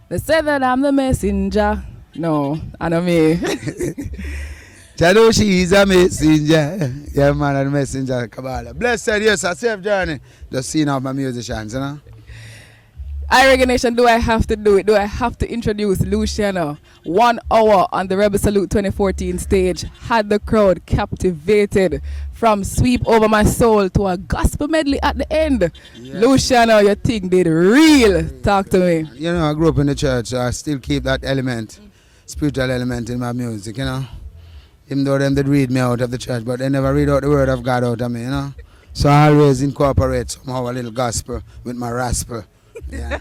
They said that I'm the messenger. No, I know me. Jado, she's a messenger. Yeah, man, a messenger, Kabbalah. Blessed, yes, a safe journey. Just seeing all my musicians, you know. Reggae Nation, do I have to do it? Do I have to introduce Luciano? 1 hour on the Rebel Salute 2014 stage had the crowd captivated from Sweep Over My Soul to a gospel medley at the end. Yes. Luciano, your thing did real. Talk to me. You know, I grew up in the church, so I still keep that element, spiritual element in my music, you know. Even though them did read me out of the church, but they never read out the word of God out of me, you know. So I always incorporate somehow a little gospel with my rascal. Yeah.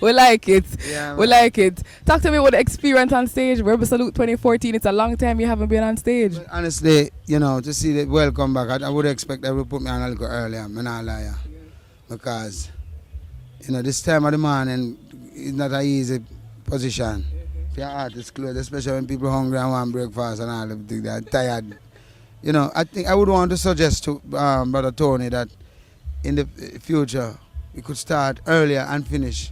We like it. Yeah, we like it. Talk to me about the experience on stage. Rebel Salute 2014. It's a long time you haven't been on stage. Well, honestly, you know, to see the welcome back, I would expect they would put me on a little earlier. I'm not lie. Yeah. Because, you know, this time of the morning is not an easy position. If your heart is closed, especially when people are hungry and want breakfast and all of they're tired. You know, I think I would want to suggest to Brother Tony that in the future, we could start earlier and finish.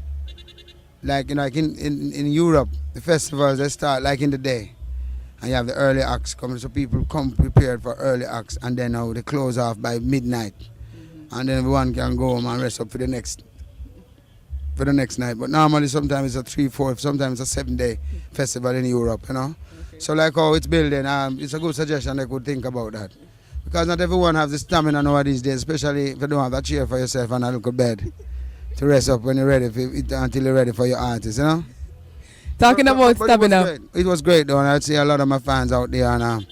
Like, you know, like in Europe, the festivals, they start like in the day. And you have the early acts coming, so people come prepared for early acts. And then now they close off by midnight. And then everyone can go home and rest up for the next night. But normally sometimes it's a 3, 4, sometimes it's a 7-day festival in Europe, you know. Okay. So like how it's building, it's a good suggestion they could think about that. Because not everyone has the stamina nowadays days, especially if you don't have a chair for yourself and a little bed to rest up when you're ready until you're ready for your artist, you know? Talking about stamina. It was great though, and I'd see a lot of my fans out there, and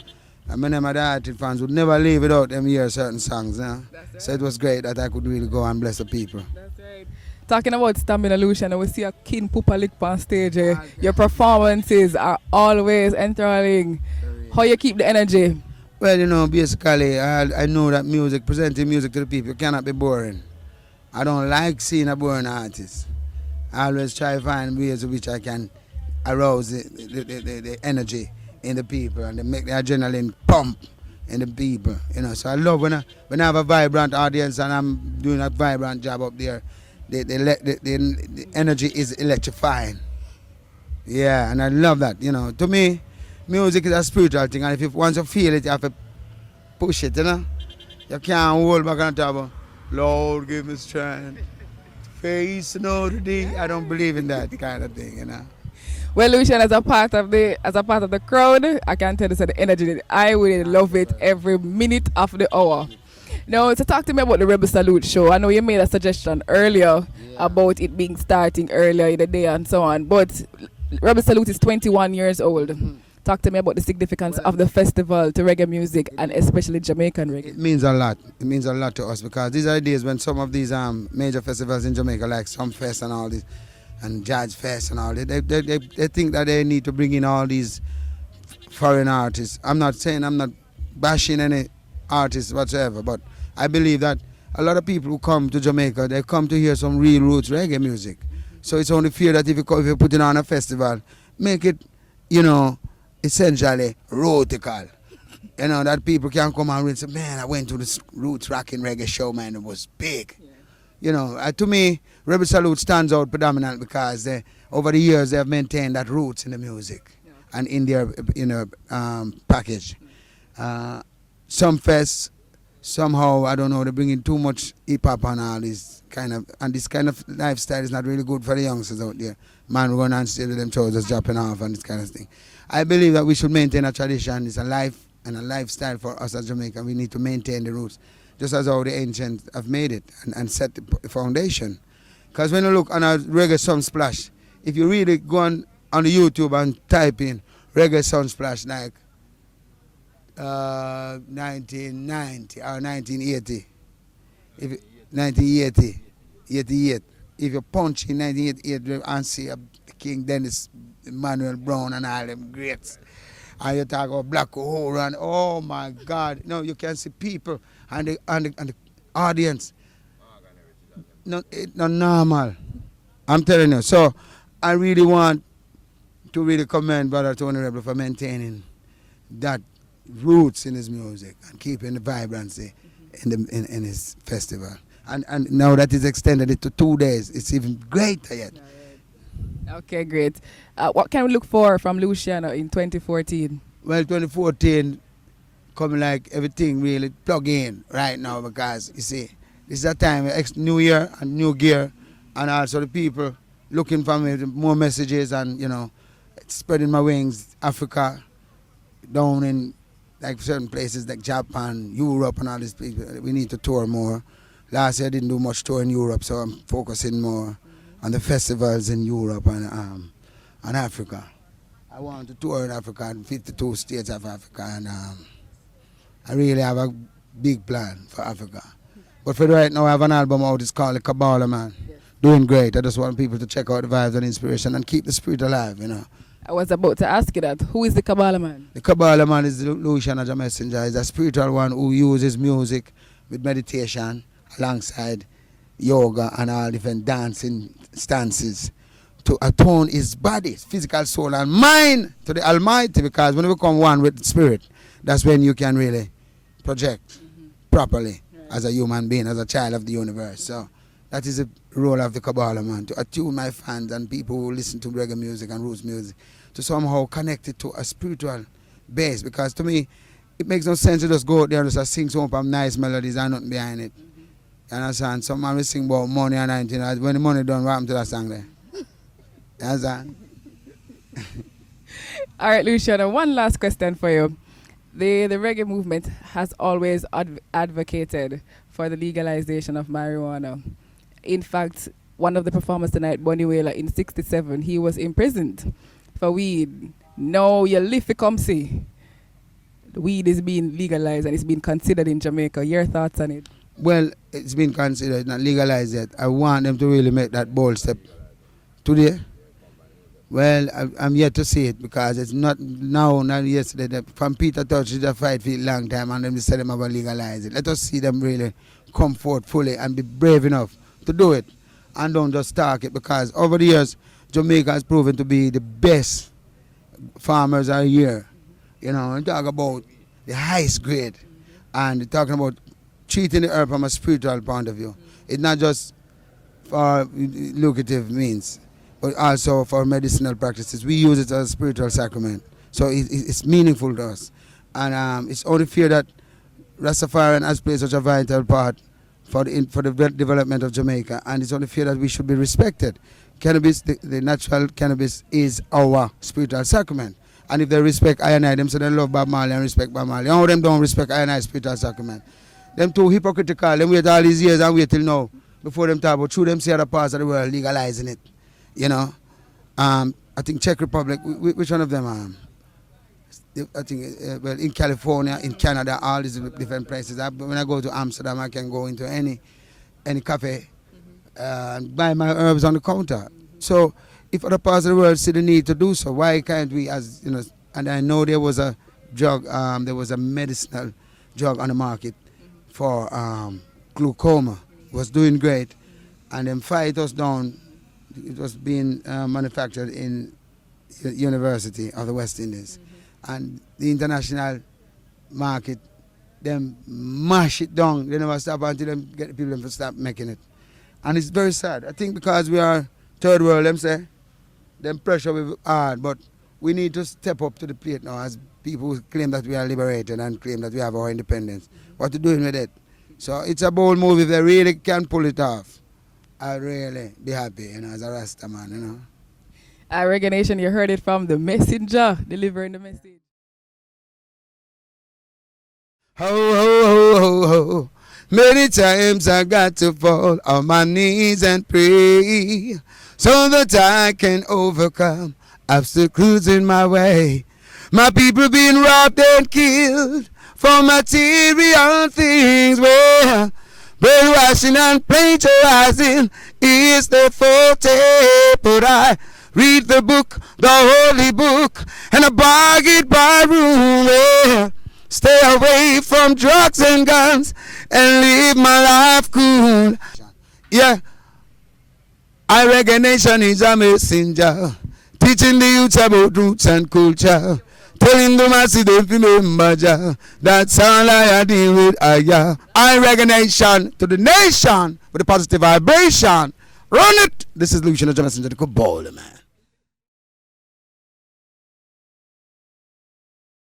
many of the artist fans would never leave without them hear certain songs, you know? Right. So it was great that I could really go and bless the people. That's right. Talking about stamina, Luciano, we see a keen Pupa lick on stage. Your performances are always enthralling. How you keep the energy? Well, you know, basically, I know that music, presenting music to the people, cannot be boring. I don't like seeing a boring artist. I always try to find ways in which I can arouse the energy in the people and make the adrenaline pump in the people. You know, so I love when I have a vibrant audience and I'm doing a vibrant job up there. The energy is electrifying. Yeah, and I love that. You know, to me, music is a spiritual thing, and if once you feel it, you have to push it, you know? You can't hold back and talk about, Lord, give me strength, face another day. I don't believe in that kind of thing, you know? Well, Lucian, as a part of the crowd, I can tell you that the energy, I will love it every minute of the hour. Now, so talk to me about the Rebel Salute show. I know you made a suggestion earlier about it being starting earlier in the day and so on, but Rebel Salute is 21 years old. Talk to me about the significance of the festival to reggae music and especially Jamaican reggae. It means a lot. It means a lot to us because these are the days when some of these major festivals in Jamaica, like Sumfest and all this, and Jazz Fest and all, they think that they need to bring in all these foreign artists. I'm not bashing any artists whatsoever, but I believe that a lot of people who come to Jamaica, they come to hear some real roots reggae music. So it's only fair that if you put it on a festival, make it, you know, essentially rootical. You know, that people can come and say, man, I went to this roots rocking reggae show, man, it was big. Yeah. You know, to me, Rebel Salute stands out predominantly because over the years they have maintained that roots in the music and in their package. Some fests, somehow, I don't know, they bring in too much hip-hop and all this kind of lifestyle is not really good for the youngsters out there. Man run and stay with them trousers dropping off and this kind of thing. I believe that we should maintain a tradition. It's a life and a lifestyle for us as Jamaican. We need to maintain the roots, just as how the ancients have made it and set the foundation. Because when you look on a reggae sunsplash, if you really go on the YouTube and type in reggae sunsplash like 1990 or 1980, 88, if you punch in 1988 and see King Dennis, Emmanuel Brown and all them greats, and you talk about Black Uhuru and oh my God, no, you can see people and the audience. No, it's not normal. I'm telling you. So I really want to really commend Brother Tony Rebel for maintaining that roots in his music and keeping the vibrancy in his festival. And now that he's extended it to 2 days, it's even greater yet. Okay, great. What can we look for from Luciano in 2014? Well, 2014 coming like everything really plug in right now because you see, this is a time new year and new gear, and also the people looking for me more messages and spreading my wings Africa down in like certain places like Japan, Europe, and all these people. We need to tour more. Last year I didn't do much tour in Europe, so I'm focusing more on the festivals in Europe and Africa. I want to tour in Africa, in 52 states of Africa, and I really have a big plan for Africa. But for right now, I have an album out. It's called The Kabbalah, man. Yes. Doing great. I just want people to check out the vibes and inspiration and keep the spirit alive, I was about to ask you that. Who is the Kabbalah man? The Kabbalah man is Luciano, the Messenjah. He's a spiritual one who uses music with meditation alongside yoga and all different dancing stances to atone his body, physical, soul, and mind to the Almighty. Because when you become one with the Spirit, that's when you can really project properly as a human being, as a child of the universe. So that is the role of the Kabbalah man, to attune my fans and people who listen to reggae music and roots music to somehow connect it to a spiritual base. Because to me, it makes no sense to just go out there and just sing some nice melodies and nothing behind it. You understand? Some man will sing about money and everything. When the money done, what happened to that song there? You understand? All right, Luciano, one last question for you. The reggae movement has always advocated for the legalization of marijuana. In fact, one of the performers tonight, Bonnie Whaler, in 1967, he was imprisoned for weed. Now you live to come see. The weed is being legalized and it's being considered in Jamaica. Your thoughts on it? Well, it's been considered, not legalized yet. I want them to really make that bold step. Today, well, I'm yet to see it because it's not now, not yesterday. From Peter Touch, it's a fight for a long time and then they said them about legalize it. Let us see them really come forth fully and be brave enough to do it and don't just talk it, because over the years, Jamaica has proven to be the best farmers are here. And talk about the highest grade and talking about treating the herb from a spiritual point of view. It's not just for lucrative means, but also for medicinal practices. We use it as a spiritual sacrament. So it's meaningful to us. And it's only fear that Rastafarian has played such a vital part for the development of Jamaica. And it's only fear that we should be respected. Cannabis, the natural cannabis, is our spiritual sacrament. And if they respect I and I, them say they love Bob Marley and respect Bob Marley. All of them don't respect I and I spiritual sacrament. Them too hypocritical. Them wait all these years and wait till now before them talk about, through them see other parts of the world legalizing it. I think Czech Republic, which one of them? I think, well, in California, in Canada, all these different places. When I go to Amsterdam, I can go into any cafe and buy my herbs on the counter. So if other parts of the world see the need to do so, why can't we, and I know there was a drug, there was a medicinal drug on the market for glaucoma. It was doing great, and then fight us down. It was being manufactured in University of the West Indies. And the international market, them mash it down. They never stop until them get the people to stop making it. And it's very sad. I think because we are third world, them pressure will be hard, but we need to step up to the plate now as people who claim that we are liberated and claim that we have our independence. What to doing with it? So it's a bold move. If they really can pull it off, I'll really be happy, as a Rasta man, Reggae Nation, you heard it from the Messenjah, delivering the message. Ho, ho, ho, ho, ho. Many times I got to fall on my knees and pray so that I can overcome obstacles in my way. My people being robbed and killed for material things, where brainwashing and plagiarizing is the forte. But I read the book, the holy book, and I bargain by room, where stay away from drugs and guns and live my life cool. Yeah, I Reggae Nation is a messenger, teaching the youth about roots and culture, telling them I see them remember Jah. That's all I deal with. I Reggae Nation to the nation with a positive vibration. Run it. This is Luciano, the Messenjah, the Kabbalah man.